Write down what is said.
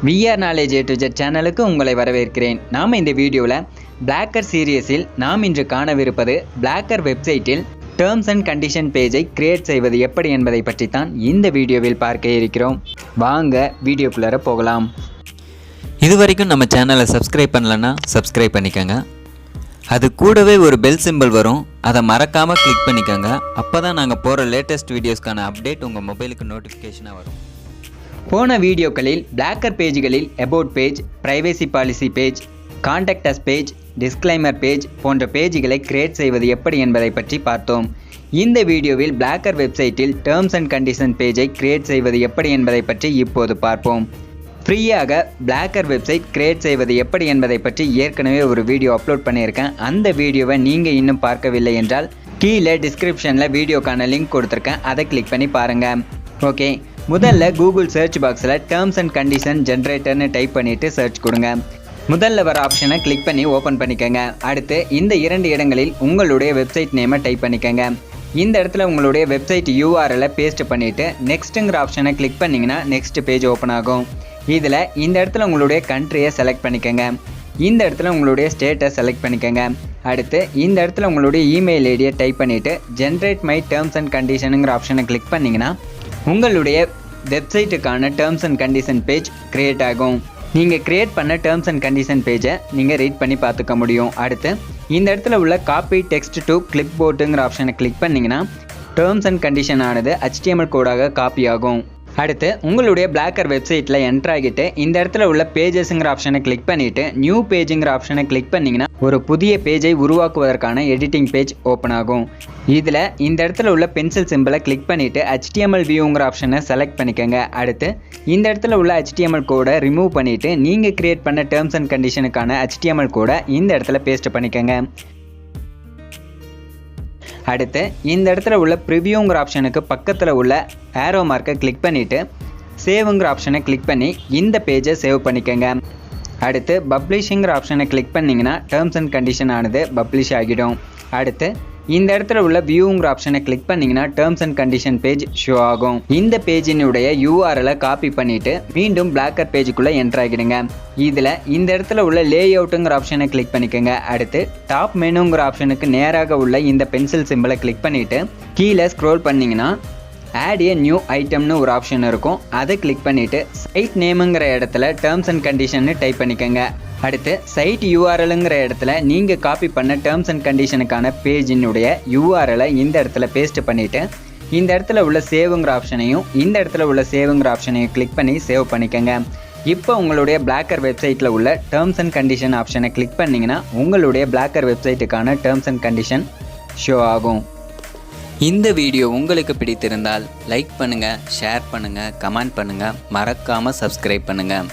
VR Knowledge AtoZ சேனலுக்கு உங்களை வரவேற்கிறேன். நாம் இந்த வீடியோவில் பிளாக்கர் சீரியஸில் நாம் இன்று காணவிருப்பது பிளாக்கர் வெப்சைட்டில் டேர்ம்ஸ் அண்ட் கண்டிஷன் பேஜை கிரியேட் செய்வது எப்படி என்பதை பற்றி தான் இந்த வீடியோவில் பார்க்க இருக்கிறோம். வாங்க வீடியோக்குள்ளார போகலாம். இதுவரைக்கும் நம்ம சேனலை சப்ஸ்கிரைப் பண்ணலன்னா சப்ஸ்கிரைப் பண்ணிக்கோங்க. அது கூடவே ஒரு பெல் சிம்பிள் வரும், அதை மறக்காமல் கிளிக் பண்ணிக்கோங்க. அப்போ தான் நாங்கள் போகிற லேட்டஸ்ட் வீடியோஸ்க்கான அப்டேட் உங்கள் மொபைலுக்கு நோட்டிஃபிகேஷனாக வரும். போன வீடியோக்களில் பிளாக்கர் பேஜ்களில் about page, privacy policy page, contact us page, disclaimer page போன்ற பேஜ்களை கிரியேட் செய்வது எப்படி என்பதை பற்றி பார்த்தோம். இந்த வீடியோவில் பிளாக்கர் வெப்சைட்டில் டேர்ம்ஸ் அண்ட் கண்டிஷன் பேஜை கிரியேட் செய்வது எப்படி என்பதை பற்றி இப்போது பார்ப்போம். ஃப்ரீயாக பிளாக்கர் வெப்சைட் கிரியேட் செய்வது எப்படி என்பதை பற்றி ஏற்கனவே ஒரு வீடியோ அப்லோட் பண்ணியிருக்கேன். அந்த வீடியோவை நீங்கள் இன்னும் பார்க்கவில்லை என்றால் கீழே டிஸ்கிரிப்ஷனில் வீடியோக்கான லிங்க் கொடுத்துருக்கேன், அதை கிளிக் பண்ணி பாருங்கள். ஓகே, முதல்ல கூகுள் சர்ச் பாக்ஸில் டேர்ம்ஸ் அண்ட் கண்டிஷன் ஜென்ரேட்டர்னு டைப் பண்ணிவிட்டு சர்ச் கொடுங்க. முதல்ல வர ஆப்ஷனை கிளிக் பண்ணி ஓப்பன் பண்ணிக்கோங்க. அடுத்து இந்த 2 இடங்களில் உங்களுடைய வெப்சைட் நேமை டைப் பண்ணிக்கோங்க. இந்த இடத்துல உங்களுடைய வெப்சைட் URL பேஸ்ட் பண்ணிவிட்டு நெக்ஸ்ட்டுங்கிற ஆப்ஷனை கிளிக் பண்ணிங்கன்னா நெக்ஸ்ட் பேஜ் ஓப்பன் ஆகும். இதில் இந்த இடத்துல உங்களுடைய கண்ட்ரியை செலக்ட் பண்ணிக்கோங்க. இந்த இடத்துல உங்களுடைய ஸ்டேட்டை செலக்ட் பண்ணிக்கோங்க. அடுத்து இந்த இடத்துல உங்களுடைய இமெயில் ஐடியை டைப் பண்ணிவிட்டு ஜென்ரேட் மை டேர்ம்ஸ் அண்ட் கண்டிஷனுங்கிற ஆப்ஷனை கிளிக் பண்ணிங்கன்னா உங்களுடைய வெப்சைட்டுக்கான terms and condition page create ஆகும். நீங்கள் கிரியேட் பண்ண டேர்ம்ஸ் அண்ட் கண்டிஷன் பேஜை நீங்கள் ரீட் பண்ணி பார்த்துக்க முடியும். அடுத்து இந்த இடத்துல உள்ள காப்பி டெக்ஸ்ட் டு கிளிப் போர்டுங்கிற ஆப்ஷனை கிளிக் பண்ணிங்கன்னா டேர்ம்ஸ் அண்ட் கண்டிஷன் ஆனது HTML கோடாக காப்பி ஆகும். அடுத்து உங்களுடைய பிளாக்கர் வெப்சைட்டில் என்ட்ரு ஆகிட்டு இந்த இடத்துல உள்ள பேஜஸ்ங்கிற ஆப்ஷனை கிளிக் பண்ணிவிட்டு நியூ பேஜுங்கிற ஆப்ஷனை கிளிக் பண்ணிங்கன்னா ஒரு புதிய பேஜை உருவாக்குவதற்கான எடிட்டிங் பேஜ் ஓப்பன் ஆகும். இதில் இந்த இடத்துல உள்ள பென்சில் சிம்பிளை கிளிக் பண்ணிவிட்டு HTML வியூங்கிற ஆப்ஷனை செலக்ட் பண்ணிக்கோங்க. அடுத்து இந்த இடத்துல உள்ள HTML கோடை ரிமூவ் பண்ணிவிட்டு நீங்கள் கிரியேட் பண்ண டேர்ம்ஸ் அண்ட் கண்டிஷனுக்கான HTML கோடை இந்த இடத்துல பேஸ்ட் பண்ணிக்கோங்க. அடுத்து இந்த இடத்துல உள்ள ப்ரிவியூங்கிற ஆப்ஷனுக்கு பக்கத்தில் உள்ள ஏரோ மார்க்கை கிளிக் பண்ணிவிட்டு சேவுங்கிற ஆப்ஷனை கிளிக் பண்ணி இந்த பேஜை சேவ் பண்ணிக்கோங்க. அடுத்து பப்ளிஷிங்கிற ஆப்ஷனை கிளிக் பண்ணிங்கன்னா டேர்ம்ஸ் அண்ட் கண்டிஷன் ஆனது பப்ளிஷ் ஆகிடும். அடுத்து இந்த இடத்துல உள்ள வியூங்கிற ஆப்ஷனை கிளிக் பண்ணிங்கன்னா terms and condition page show ஆகும். இந்த பேஜினுடைய URL காப்பி பண்ணிவிட்டு மீண்டும் பிளாக்கர் பேஜுக்குள்ளே என்ட்ரு ஆகிடுங்க. இதில் இந்த இடத்துல உள்ள லே அவுட்டுங்கிற ஆப்ஷனை கிளிக் பண்ணிக்கோங்க. அடுத்து டாப் மெனுங்கிற ஆப்ஷனுக்கு நேராக உள்ள இந்த பென்சில் சிம்பிளை கிளிக் பண்ணிவிட்டு கீழே ஸ்க்ரோல் பண்ணிங்கன்னா ஆட் ஏ நியூ ஐட்டம்னு ஒரு ஆப்ஷன் இருக்கும், அதை கிளிக் பண்ணிவிட்டு சைட் நேமுங்கிற இடத்துல டேர்ம்ஸ் அண்ட் கண்டிஷன்னு டைப் பண்ணிக்கோங்க. அடுத்து சைட் URLங்கிற இடத்துல நீங்கள் காப்பி பண்ண டேர்ம்ஸ் அண்ட் கண்டிஷனுக்கான பேஜினுடைய URL இந்த இடத்துல பேஸ்ட் பண்ணிவிட்டு இந்த இடத்துல உள்ள சேவுங்கிற ஆப்ஷனையும் இந்த இடத்துல உள்ள சேவுங்கிற ஆப்ஷனையும் கிளிக் பண்ணி சேவ் பண்ணிக்கோங்க. இப்போ உங்களுடைய பிளாக்கர் வெப்சைட்டில் உள்ள டேர்ம்ஸ் அண்ட் கண்டிஷன் ஆப்ஷனை கிளிக் பண்ணிங்கன்னா உங்களுடைய பிளாக்கர் வெப்சைட்டுக்கான டேர்ம்ஸ் அண்ட் கண்டிஷன் ஷோ ஆகும். இந்த வீடியோ உங்களுக்கு பிடித்திருந்தால் லைக் பண்ணுங்கள், ஷேர் பண்ணுங்கள், கமெண்ட் பண்ணுங்கள், மறக்காமல் சப்ஸ்கிரைப் பண்ணுங்கள்.